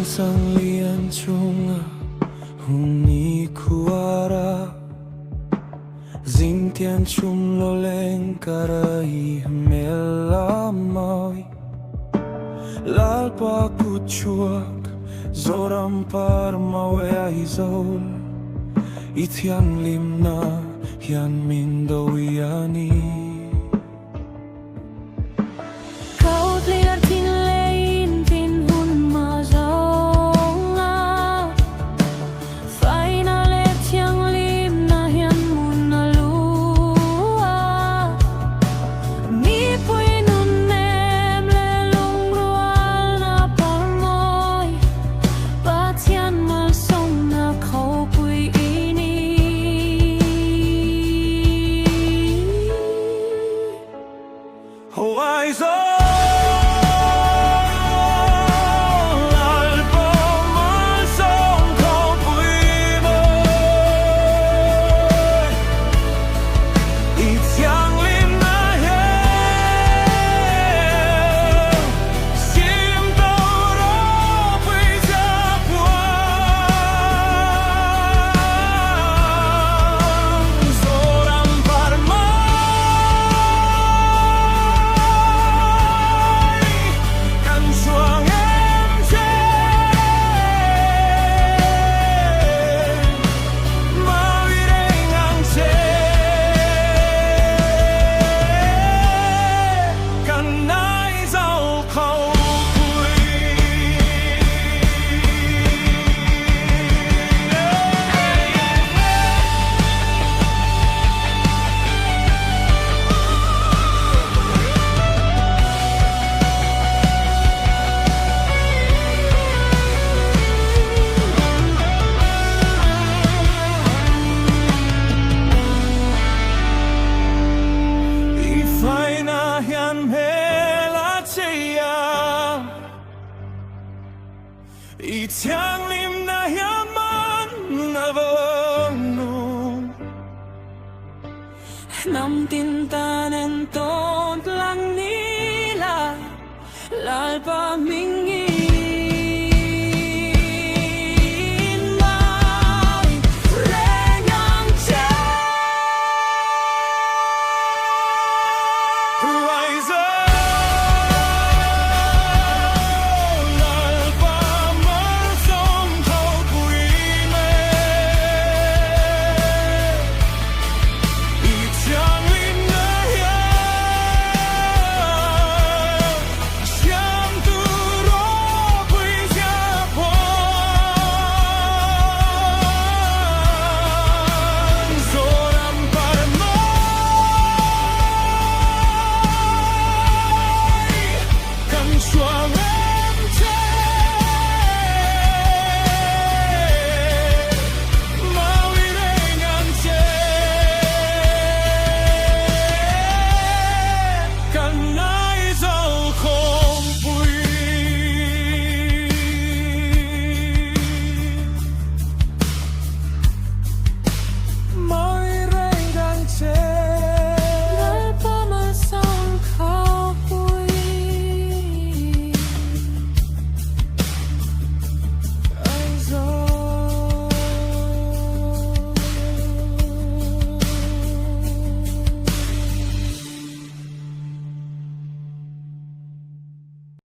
sang lian chunga huni kuara Dinh tiền chung lo lên karai mela mai Lalpa kuchuak zoram par mawe aizol Itian limna hian min do yani Kau lihat tin lein tin hun ma zonga Final et yang lim na hian mun na lua Ni pui nun nem le lung rual na parmoy Batian mal song na kau pui ini Ho aizol I tiang lim na yaman na vonu Nam tinta nen tot lang nila Lalpa ming